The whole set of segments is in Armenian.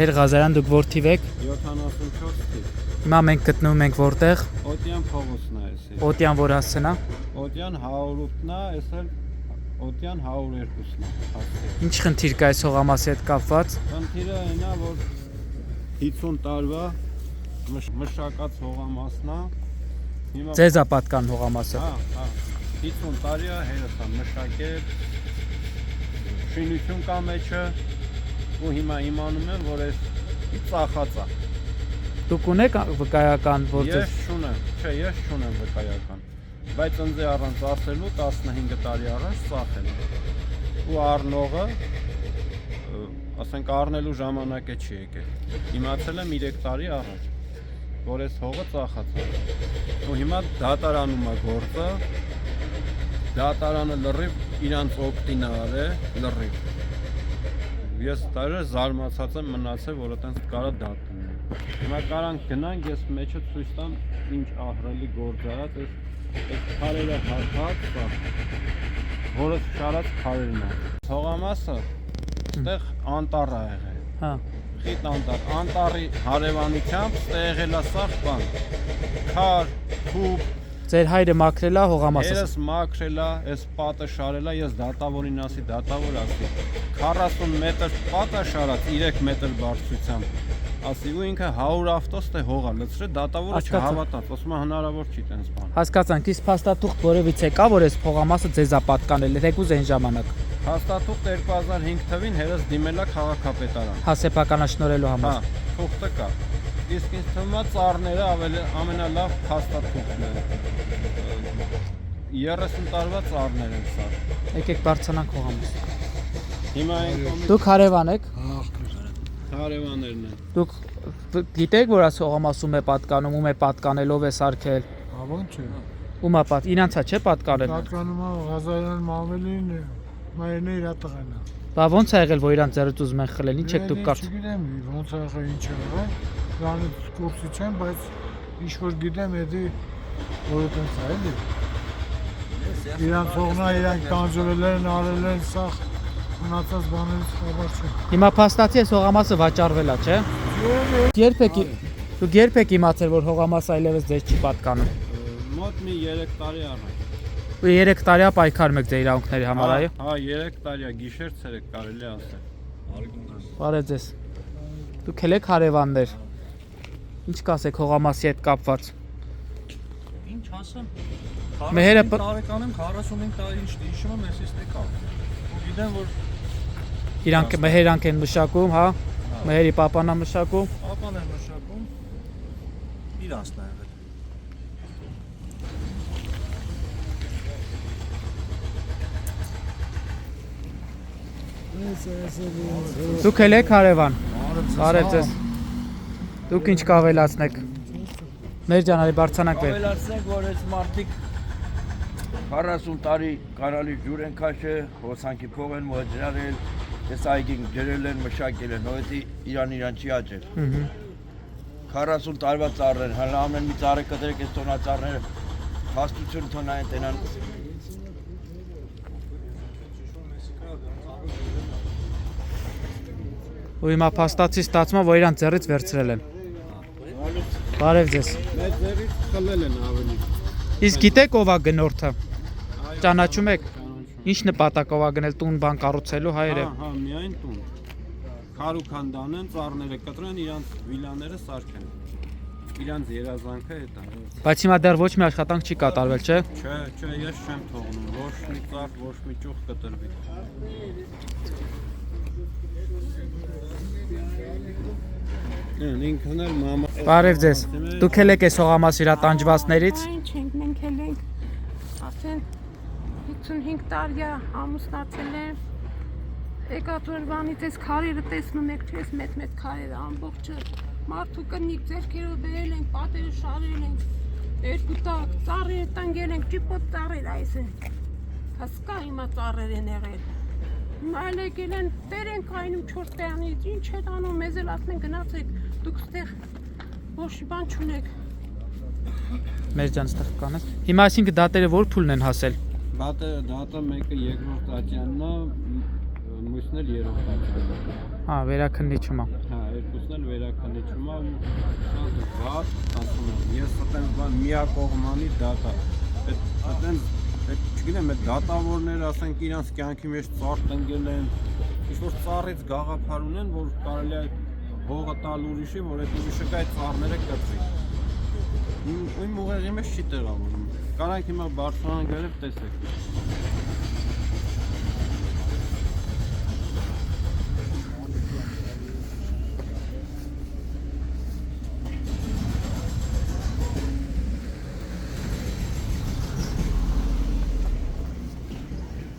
Մհեր Ղազարյան, դուք որթիվ եք։ 74 թիվ։ Հիմա մենք գտնվում ենք որտեղ։ Օտյան փողոցն է էսի։ Օտյան որ հասցնա։ Օտյան 108-ն է, էս էլ Օտյան 102-ն է հասցե։ Ինչ խնդիր կա այս հողամասի հետ կապված։ Խնդիրը այն է, որ 50 տարվա մշակած հողամասն է։ Հիմա Ձեզ է պատկան հողամասը։ հա, 50 տարի է հերս է մշակել։ Շինություն կա մեջը ու հիմա իմանում եմ, որ այս ծախած է։ Դուք ունեք վկայական որ Ես չունեմ վկայական, բայց ընձե առանց ասելու 15 տարի առաջ ծախել ու առնողը, ասենք առնելու ժամանակը չի եկել, իմացել եմ 3 տարի առաջ, որ այս հողը ծախած է ու հիմա դատարանում է գործը, դատարանը լրիվ իրանց օգտին է արել, լրիվ ես տարը զարմացած եմ մնացել, որ այտենց կարա դատում Հիմա կարանք գնանք, ես մեջը ցույց տամ ինչ ահռելի գործ արած, այս քարերը հատած, որը շարած քարերն է։ Հողամասը այդտեղ անտառ է եղել։ Հա։ Խիտ անտառ, անտառի հարևանությամբ այդտեղ եղել է սաղ բան։ Քար, թուփ։ Ձեր հայրը մաքրել է հողամասը։ Երես մաքրել է, այս պատը շարել է, ես դատավորին ասի, դատավոր ասի։ 40 մետր պատ է շարած, 3 մետր բարձրությամբ։ Ասի ու ինքը 100 ավտոս թե հողա լցրել, դատավորը չհավատաց, ասում է հնարավոր չի տենց բան։ Հասկացանք, իսկ փաստաթուղթ որևիցե կա, որ այս հողամասը ձեզ է պատկանել, թեկուզ այն ժամանակ։ Փաստաթուղթ 2005 թվին հերս դիմել է քաղաքապետարան։ Հա, սեփականաշնորհելու համար։ Հա, թուղթը կա։ Իսկ ինձ թվում է ծառները ամենալավ փաստաթուղթն է։ 30 տարվա ծառներ են սա։ Եկեք բարձրանանք հողամաս։ Հիմա այն Դուք հարևան եք։ հարևաններն են։ Դուք գիտեք, որ այս հողամասում է պատկանում, ում է պատկանելով է սարքել։ Ո՞նց է։ Ում է պատ, իրանցա չէ պատկանել։ Պատկանում է Ղազարյան Մամելին, մայրն է իր տղան է։ Բա ոնց է եղել, որ իրան ձեռից ուզում են խլել, ինչ եք դուք կարծում։ Չգիտեմ, ոնց է եղել, ինչ է եղել։ Դրանից կուրսի չեմ, բայց ինչ որ գիտեմ, էդի որ այդպես է, էլի։ Իրանց հողնա, իրանք տանջվել են, արել են, սաղ մնացած բաներից խաբար չեմ։ Հիմա փաստացի այս հողամասը վաճառվել է, չէ։ Դուք երբ եք իմացել, որ հողամասը այլևս ձեզ չի պատկանում։ Մոտ մի 3 տարի առաջ։ Ու 3 տարի է պայքարում եք ձեր իրավունքների համար, այո։ Հա, 3 տարի է, գիշեր ցերեկ կարելի ասել։ Բարև ձեզ։ Դուք էլ եք հարևաններ։ Ինչ կասեք հողամասի հետ կապված։ Ինչ ասեմ։ Մեհերը տարեկան եմ 45 տարի հիշում եմ էսից տեկա։ Ու գիտեմ որ իրանք մեհերանք են մշակում, հա։ Մեհերի պապանա մշակում։ Պապան է մշակում։ Իրանցն է եղել։ Դուք էլ եք հարևան։ Բարև ձեզ։ Դուք ինչ կավելացնեք։ Մեր ջանալի բարձրանանք վեր։ Ավելացնենք, որ այս մարդիկ 40 տարի կանալի ջուր են քաշել, հոսանքի փող են մոջրել, այս այգին ջրել են, մշակել են, հոդի իրան չի աճել։ 40 տարվա ծառեր, հələ ամեն մի ծառը կտրեք այս տոնածառները հաստություն տոնային տենան։ Ու հիմա փաստացի ստացվում է, որ իրան ձեռից վերցրել են։ Բարև ձեզ։ Մեծ ձեռից խլել են ավելի։ Իսկ գիտեք ով է գնորդը։ Ճանաչում եք։ Ինչ նպատակով է գնել տուն բան կառուցելու հայերը։ Հա, միայն տուն։ Քարուքանդան են, ծառները կտրեն, իրանց վիլաները սարքեն։ Իրանց երազանքը է դա։ Բայց հիմա դեռ ոչ մի աշխատանք չի կատարվել, չէ։ Չէ, ես չեմ թողնում, ոչ մի ծառ, ոչ մի ճյուղ կտրվի։ Ինքն էլ մամա։ Բարև ձեզ։ Դուք էլ եք այս հողամասի իրա տանջվածներից։ Չենք, մենք էլ ենք, ասեն 55 տարի ամուսնացել եմ, եկած օրվանից այս քարերը տեսնում եք, չէ, մեծ քարերը ամբողջը, մարդու կնիկ ձեռքերով բերել ենք, պատերը շարել ենք, երկու տակ, ծառերը տնկել ենք, ճիպոտ ծառեր այս են, հասկա հիմա ծառեր են եղել, հիմա էլ եկել են, տեր ենք այնում 4 տեղանից, ինչ հետ անում, մեզ էլ ասում են գնացեք, դուք ստեղ ոչ բան չունեք։ Մեր ջան ստեղ կանես։ Հիմա այսինքն դատերը որ փուլն են հասել։ Դատը մեկը երկրորդ տատյանն է, մյուսն էլ երրորդ տատյանն է։ Հա, վերաքննիչում է։ Հա, երկուսը քնիչում է ու շատ վատ, ասում եմ, ես այդպես բան միակողմանի դատա։ Այդպես չգիտեմ, այդ դատավորները ասենք իրանց կյանքի մեջ ծառ տնկել են, ինչ-որ ծառից գաղափար ունեն, որ կարելի է հողը տալ ուրիշի, որ այդ ուրիշը կայ ծառները կտրի։ Իմ ուղեղի մեջ չի տեղավորում։ Կարանք հիմա Բարսելոնա գալով տեսեք։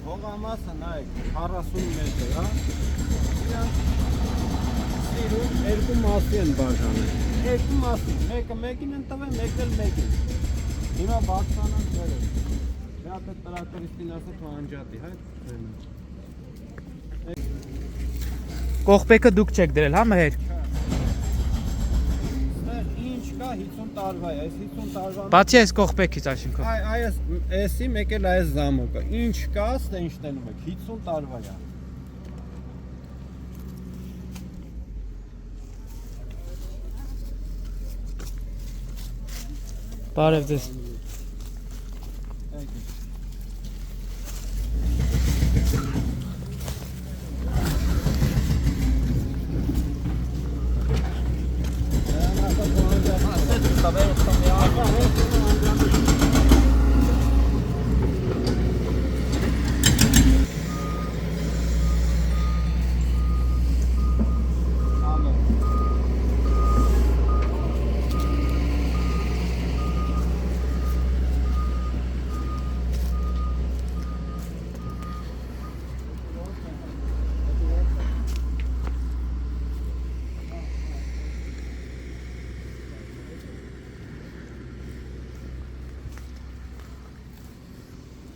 Հողամասը նայեք 40 մետր, հա։ Իրանք սիրում երկու մասի են բաժանել։ Երկու մասի, մեկը մեկին են տվել, մեկը մեկին։ Հիմա Բարսելոնան դերել։ Դա տրակտորիստին ասած անջատի, հա։ Կողպեքը դուք չեք դրել, հա Մհեր։ Ինչ կա 50 տարվա է, այս 50 տարվա։ Բացի այս կողպեքից այսինքն։ Այս էսի մեկ էլ այս զամոկը։ Ինչ կա, ստե ինչ տենում եք, 50 տարվա է։ Բարև ձեզ։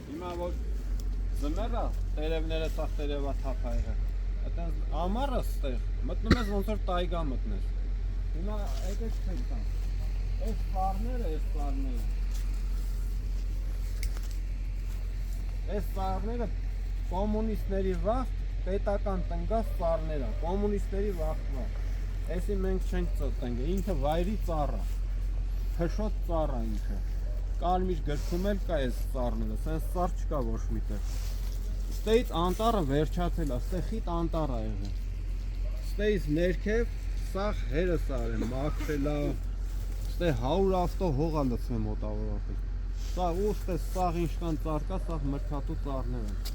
Հիմա որ զմերը տերևները սաղ տերևա թափայրը, այդտենց ամառը ստեղ, մտնում ես ոնց որ տայգա մտնես։ Հիմա եկեք չեք տան, այս ծառները կոմունիստների վաղ պետական տնգած ծառները, կոմունիստների վաղվա։ Էսի մենք չենք ծտենք, ինքը վայրի ծառը, փշոտ ծառը ինքը։ Կարմիր գրքում էլ կա այս ծառները, սենց ծառ չկա ոչ միտեղ։ Ստեից անտառը վերջացել է, ստե խիտ անտառ է եղել։ Ստեից ներքև սաղ հերս արեն, մաքրել է, ստե 100 ավտո հող է լցվել մոտավորապես։ Սա ու ստե սաղ ինչքան ծառ կա, սաղ մրգատու ծառներ են։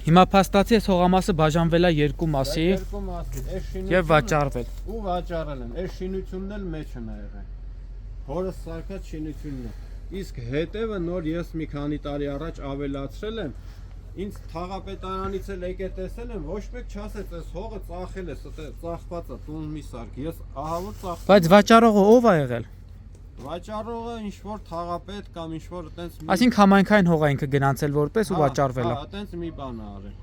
Հիմա փաստացի այս հողամասը բաժանվել է երկու մասի Երկու մասի, այս շինությունը եւ վաճառվել։ ու վաճառել են, այս շինությունն էլ մեջը նա եղել։ Հորս սարքած շինությունն է։ Իսկ հետևը նոր ես մի քանի տարի առաջ ավելացրել եմ, ինձ թաղապետարանից էլ եկել տեսել եմ, ոչ մեկ չասեց, այս հողը ծախել է, ստե ծախված է, տուն մի սարք։ Ես ահավոր ծախել։ Բայց վաճառողը ով է եղել։ Վաճառողը ինչ որ թաղապետ կամ ինչ որ այտենց մի Այսինքն համայնքային հող է ինքը գնացել որպես ու վաճառվել է։ Հա, այտենց մի բան է արել։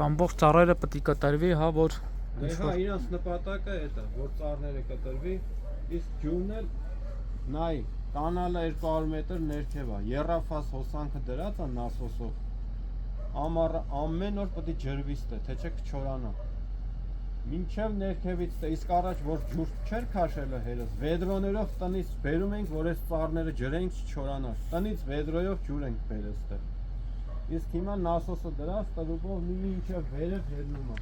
Ամբողջ ծառերը պետք է կտրվի, հա, որ Հա, իրանց նպատակը է դա, որ ծառները կտրվի, իսկ ջուրն էլ նայ, կանալը 200 մետր ներքև է, երրաֆաս հոսանքը դրած է նասոսով, ամառը ամեն օր պետք է ջրվի ստե, թե չէ կչորանա, մինչև ներքևից ստե, իսկ առաջ որ ջուր չեր քաշելը հերս, վեդրոներով տնից բերում ենք, որ այս ծառները ջրենք չչորանար, տնից վեդրոյով ջուր ենք բերել ստե, իսկ հիմա նասոսը դրած տրուբով մինչև վերև ելնում է,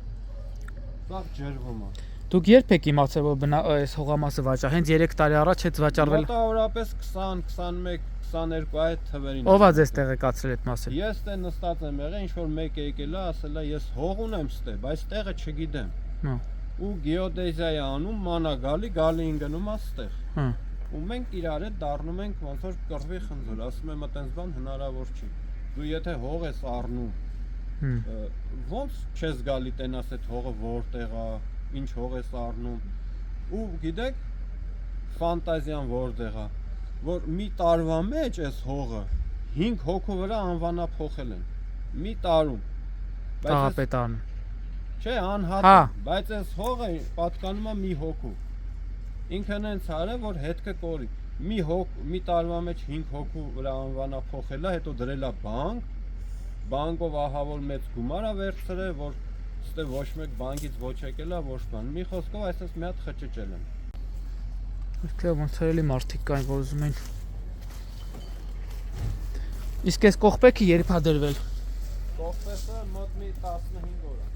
սաղ ջրվում է։ Դուք երբ եք իմացել որ այս հողամասը վաճառ, հենց 3 տարի առաջ հետ վաճառվել։ Մոտավորապես 20, 21, 22 այդ թվերին։ Ով է ձեզ տեղեկացրել այդ մասը։ Ես տե նստած եմ եղել, ինչ որ մեկը եկել է, ասել է ես հող ունեմ ստե, բայց տեղը չգիտեմ։ Հա։ Ու գեոդեզիա է անում, մանա գալի ընկնում է ստեղ։ Հա։ Ու մենք իրար հետ դառնում ենք ոնց որ կռվի խնձոր, ասում եմ այտենց բան հնարավոր չի։ Դու եթե հող ես առնում, ոնց չես գալի տենաս այդ հողը որտեղ է, ինչ հող ես առնում։ Ու գիտեք, ֆանտազիան որտեղ է, որ մի տարվա մեջ այս հողը 5 հոգու վրա անվանափոխել են։ Մի տարում։ Տաղապետարան։ Չէ, անհատ, Հա։ բայց այս հողը պատկանում է մի հոգու։ ինքն հենց արել որ հետքը կորի։ Մի տարվա մեջ 5 հոգու վրա անվանա փոխելա, հետո դրելա բանկով ահավոր մեծ գումար ա վերցրել, որ ստե ոչ մեկ բանկից ոչ եկելա, ոչ բան։ Մի խոսքով այսպես մի հատ խճճել են։ Իսկ ոնց էլի մարդիկ կային, որ ուզում են։ Իսկ այս կողպեքը երբ ա դրվել։ Կողպեսը մոտ մի 15 օր է։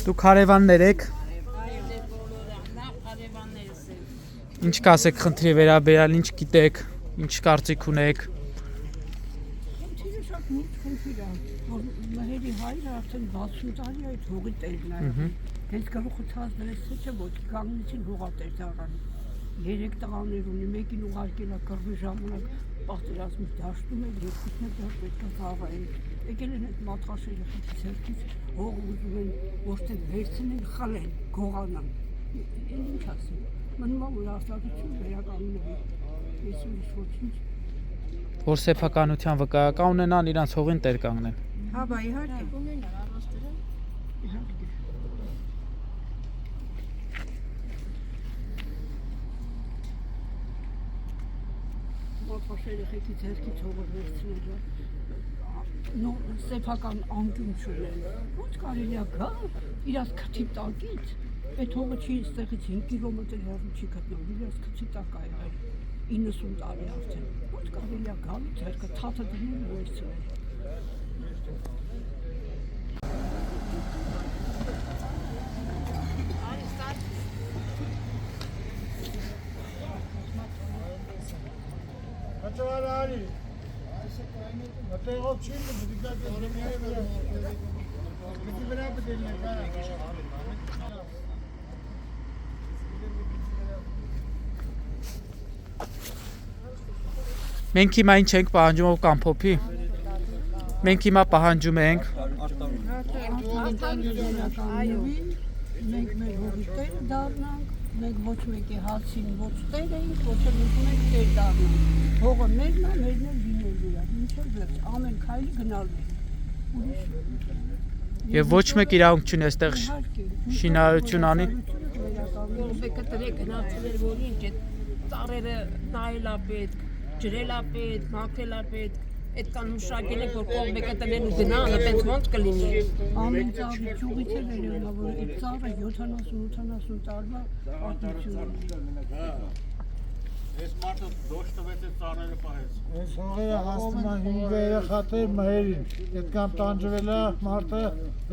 Դուք հարևաններ եք։ Ինչ կասեք խնդրի վերաբերյալ, ինչ գիտեք, ինչ կարծիք ունեք։ Խնդիրը շատ միշտ խնդիր է, որ մահերի հայրը արդեն 60 տարի այդ հողի տերն է։ Հենց գլուխը ցած դրեց թե ոչ կանգնեցին հողատեր դառան։ 3 տղաներ ունի, մեկին ուղարկել է կռվի ժամանակ պատերազմի դաշտում էր, երկուսն էլ դեռ պետք է ծառայեն։ Եկել են այդ մատղաշերը խեցից հող ուզում են որտեղ վերցնեն, խլեն, գողանան։ Ինչ ասեմ, մնում է որ արտադրություն վերականգնվի։ Ես ուրիշ ոչինչ։ Որ սեփականության վկայական ունենան, իրանց հողին տեր կանգնեն։ Հա, բա իհարկե ունենան առաստերը։ Իհարկե։ Մատղաշերը խեցից հերքից հողը վերցնել նո սեփական անկյուն չունեն։ Ոնց կարելի է գալ իրաց քթի տակից։ Այդ հողը չի ստեղից 5 կիլոմետր հեռու չի գտնվում, իրաց քթի տակ է եղել 90 տարի արդեն։ Ոնց կարելի է գալ ձերքը թաթը դնել ու վերցնել։ Հաճարարի Մտեղով չի դիգա վրա բդել Մենք հիմա ինչ ենք պահանջում ով կամ փոփի։ Մենք հիմա պահանջում ենք Մենք մեր հողի տեր դառնանք, մենք ոչ մեկի հացին ոչ տեր էինք, ոչ էլ ուզում ենք տեր դառնանք։ Հողը մերն է, մերն էլ լինելու է, մինչև վերջ, ամեն քայլի գնալու է։ եւ ոչ մեկ իրավունք չունի այստեղ շինարարություն անի։ Կողմեկը տրեք գնացել էր որ ինչ այդ ծառերը նայելա պետք, ջրելա պետք, մաքրելա պետք, այդքան մշակել եք որ կողմեկը տնեն ու գնան, այդպես ոնց կլինի։ Ամեն ծառի ճյուղից է վերելա, որ այդ ծառը 70-80 տարվա պատմություն ունի։ Այս մարդը դոշ տվեց այդ ծառերը պահեց։ Այս հողերը հասնում են 5 երեխաներ մահերին։ Այդքան տանջվել է մարդը,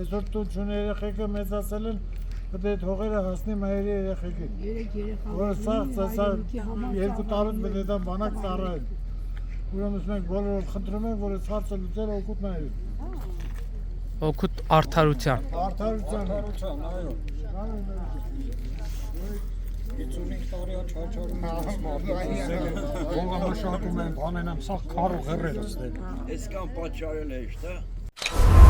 այսօր տուն չունի երեխեքը մեծացել են, պետք է այդ հողերը հասնի մահերի երեխեքին։ 3 երեխա։ Որը սա 2 տարուց պետք է դա բանակ ծառայեն։ Ուրեմն մենք բոլորով խնդրում ենք, որ այս հարցը լուծել օգուտ նայեն։ Օգուտ արդարության։ Արդարության, այո։ 55 տարի է չարչարում Ողամշակում են, բանեն եմ, սա քարու հեռերս դեն։ Այսքան պատճառել է, շտա։